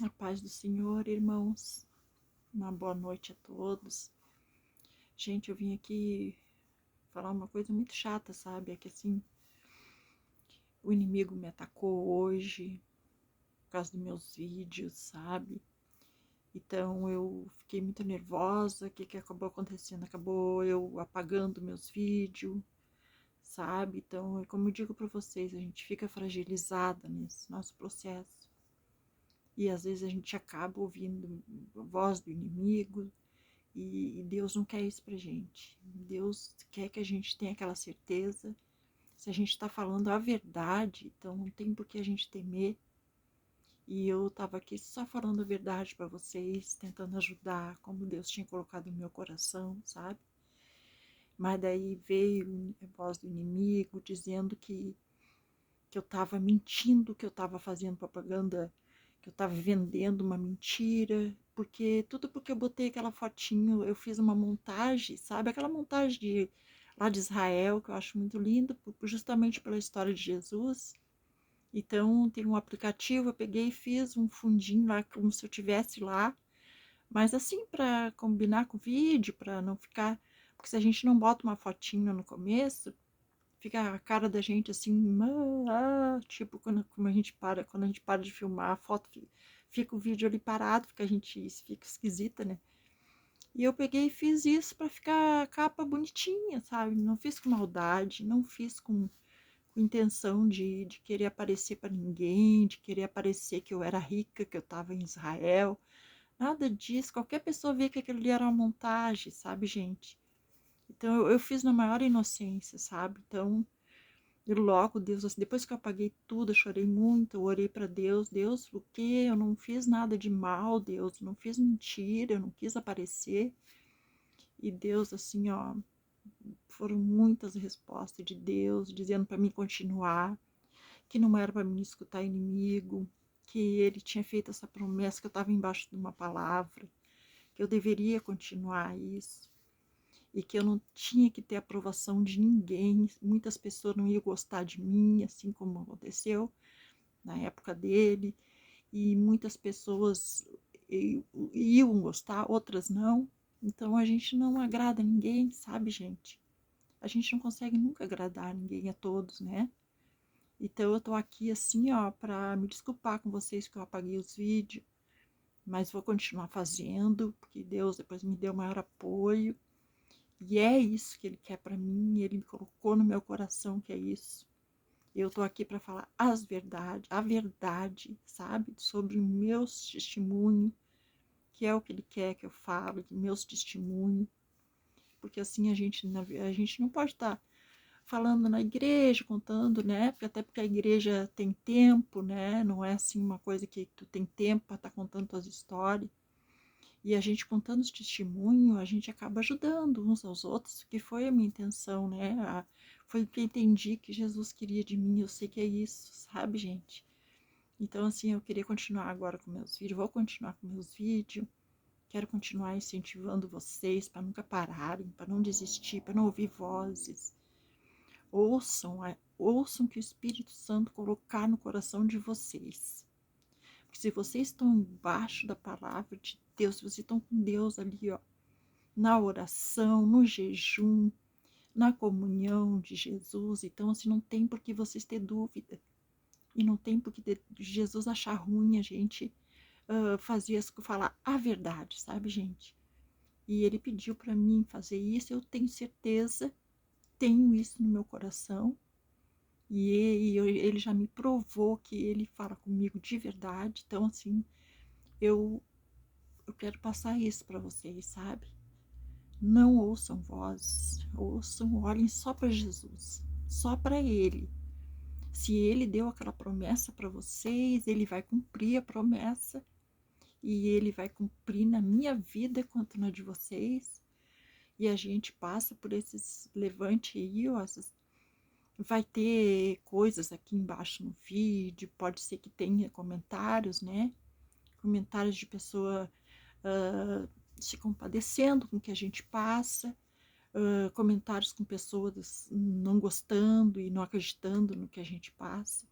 A paz do Senhor, irmãos. Uma boa noite a todos. Gente, eu vim aqui falar uma coisa muito chata, sabe? É que assim, o inimigo me atacou hoje por causa dos meus vídeos, sabe? Então eu fiquei muito nervosa. O que acabou acontecendo? Acabou eu apagando meus vídeos, sabe? Então, como eu digo para vocês, a gente fica fragilizada nesse nosso processo. E às vezes a gente acaba ouvindo a voz do inimigo. E Deus não quer isso pra gente. Deus quer que a gente tenha aquela certeza. Se a gente está falando a verdade, então não tem por que a gente temer. E eu estava aqui só falando a verdade para vocês, tentando ajudar, como Deus tinha colocado no meu coração, sabe? Mas daí veio a voz do inimigo dizendo que eu estava mentindo, que eu estava fazendo propaganda, que eu estava vendendo uma mentira, porque eu botei aquela fotinho, eu fiz uma montagem, sabe? Aquela montagem lá de Israel, que eu acho muito lindo, justamente pela história de Jesus. Então, tem um aplicativo, eu peguei e fiz um fundinho lá, como se eu tivesse lá, mas assim, para combinar com o vídeo, para não ficar. Porque se a gente não bota uma fotinha no começo, fica a cara da gente assim, tipo quando a gente para de filmar, a foto fica o vídeo ali parado, fica a gente fica esquisita, né? E eu peguei e fiz isso para ficar a capa bonitinha, sabe? Não fiz com maldade, não fiz com intenção de querer aparecer para ninguém, de querer aparecer que eu era rica, que eu estava em Israel. Nada disso. Qualquer pessoa vê que aquilo ali era uma montagem, sabe, gente? Então eu fiz na maior inocência, sabe? Então e logo, Deus, assim, depois que eu apaguei tudo, eu chorei muito, eu orei para Deus, Deus, o quê? Eu não fiz nada de mal, Deus, não fiz mentira, eu não quis aparecer. E Deus, assim, ó, foram muitas respostas de Deus, dizendo para mim continuar, que não era para mim escutar inimigo, que ele tinha feito essa promessa, que eu estava embaixo de uma palavra, que eu deveria continuar isso. E que eu não tinha que ter aprovação de ninguém, muitas pessoas não iam gostar de mim, assim como aconteceu na época dele, e muitas pessoas iam gostar, outras não. Então a gente não agrada ninguém, sabe, gente? A gente não consegue nunca agradar ninguém, a todos, né? Então eu tô aqui assim, ó, para me desculpar com vocês que eu apaguei os vídeos, mas vou continuar fazendo, porque Deus depois me deu maior apoio. E é isso que ele quer para mim, ele me colocou no meu coração que é isso. Eu tô aqui para falar as verdades, a verdade, sabe? Sobre meus testemunhos, que é o que ele quer que eu fale, de meus testemunhos. Porque assim a gente não pode estar falando na igreja, contando, né? Até porque a igreja tem tempo, né? Não é assim uma coisa que tu tem tempo para estar contando tuas histórias. E a gente contando os testemunhos, a gente acaba ajudando uns aos outros, que foi a minha intenção, né? Foi o que eu entendi que Jesus queria de mim, eu sei que é isso, sabe, gente? Então, assim, eu queria continuar agora com meus vídeos, vou continuar com meus vídeos, quero continuar incentivando vocês para nunca pararem, para não desistir, para não ouvir vozes. Ouçam o que o Espírito Santo colocar no coração de vocês. Porque se vocês estão embaixo da palavra de Deus, se vocês estão com Deus ali, ó, na oração, no jejum, na comunhão de Jesus, então assim, não tem por que vocês ter dúvida. E não tem por que Jesus achar ruim a gente falar a verdade, sabe, gente? E ele pediu para mim fazer isso, eu tenho certeza, tenho isso no meu coração, e ele já me provou que ele fala comigo de verdade, então assim, eu, eu quero passar isso para vocês, sabe? Não ouçam vozes, ouçam, olhem só para Jesus, só para Ele. Se Ele deu aquela promessa para vocês, Ele vai cumprir a promessa e Ele vai cumprir na minha vida quanto na de vocês. E a gente passa por esses levante aí, ó, vai ter coisas aqui embaixo no vídeo, pode ser que tenha comentários, né? Comentários de pessoa se compadecendo com o que a gente passa, comentários com pessoas não gostando e não acreditando no que a gente passa,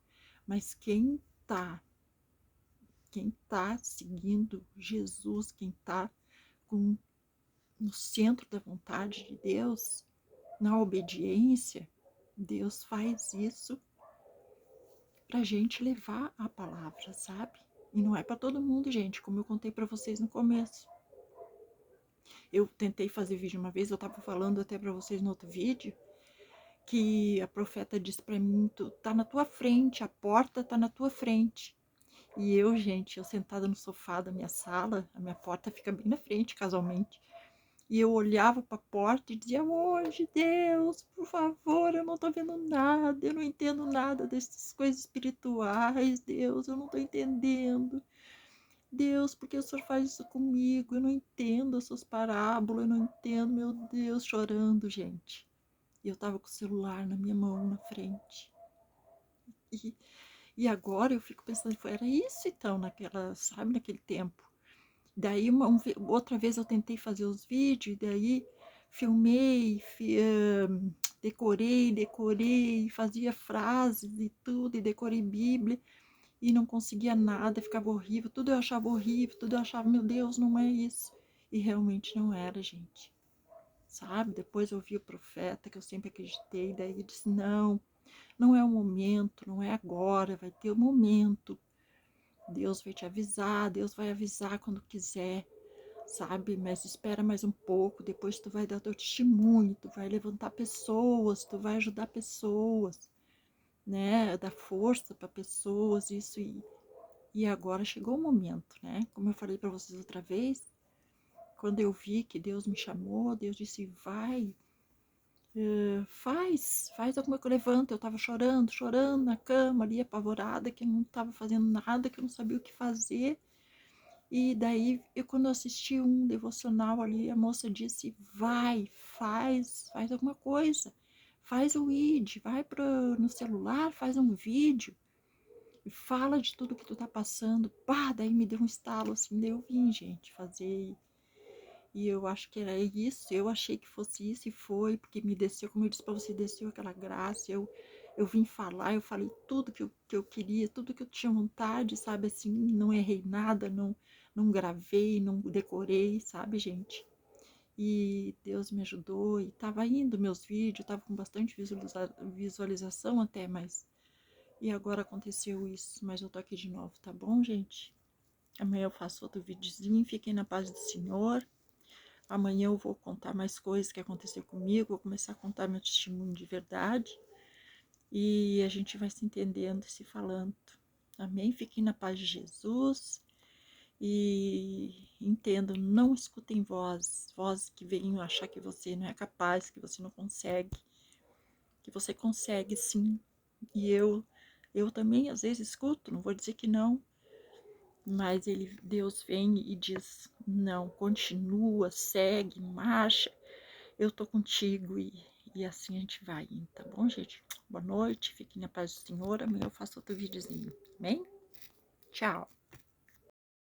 mas quem tá seguindo Jesus, quem tá no centro da vontade de Deus, na obediência, Deus faz isso pra gente levar a palavra, sabe? E não é para todo mundo, gente, como eu contei para vocês no começo. Eu tentei fazer vídeo uma vez, eu tava falando até para vocês no outro vídeo, que a profeta disse para mim, tu tá na tua frente, a porta tá na tua frente. E eu, gente, eu sentada no sofá da minha sala, a minha porta fica bem na frente, casualmente. E eu olhava para a porta e dizia, hoje, Deus, por favor, eu não tô vendo nada, eu não entendo nada dessas coisas espirituais, Deus, eu não tô entendendo. Deus, por que o Senhor faz isso comigo? Eu não entendo essas parábolas, eu não entendo, meu Deus, chorando, gente. E eu tava com o celular na minha mão, na frente. E, e agora eu fico pensando, era isso então, sabe, naquele tempo. Daí outra vez eu tentei fazer os vídeos, e daí filmei, decorei, fazia frases e tudo, e decorei Bíblia, e não conseguia nada, ficava horrível, tudo eu achava horrível, tudo eu achava, meu Deus, não é isso. E realmente não era, gente. Sabe? Depois eu vi o profeta, que eu sempre acreditei, daí ele disse, não, não é o momento, não é agora, vai ter o momento. Deus vai te avisar, Deus vai avisar quando quiser, sabe? Mas espera mais um pouco, depois tu vai dar teu testemunho, tu vai levantar pessoas, tu vai ajudar pessoas, né? Dar força para pessoas, isso e agora chegou o momento, né? Como eu falei para vocês outra vez, quando eu vi que Deus me chamou, Deus disse, vai, faz alguma coisa, levanta. Eu tava chorando na cama ali, apavorada, que eu não tava fazendo nada, que eu não sabia o que fazer. E daí, quando eu assisti um devocional ali, a moça disse, vai, faz alguma coisa. Faz o id, vai no celular, faz um vídeo e fala de tudo que tu tá passando. Pá, daí me deu um estalo assim, daí eu vim, gente, fazer. E eu acho que era isso, eu achei que fosse isso e foi, porque me desceu, como eu disse pra você, desceu aquela graça, eu vim falar, eu falei tudo que eu queria, tudo que eu tinha vontade, sabe, assim, não errei nada, não gravei, não decorei, sabe, gente? E Deus me ajudou e tava indo meus vídeos, tava com bastante visualização até, mas... E agora aconteceu isso, mas eu tô aqui de novo, tá bom, gente? Amanhã eu faço outro videozinho, fiquem na paz do Senhor. Amanhã eu vou contar mais coisas que aconteceu comigo, vou começar a contar meu testemunho de verdade. E a gente vai se entendendo e se falando. Amém? Fiquem na paz de Jesus. E entendam, não escutem vozes que venham achar que você não é capaz, que você não consegue. Que você consegue sim. E eu também às vezes escuto, não vou dizer que não. Mas Deus vem e diz, não, continua, segue, marcha. Eu tô contigo e assim a gente vai indo, tá bom, gente? Boa noite, fiquem na paz do Senhor. Amanhã eu faço outro videozinho, amém? Tchau!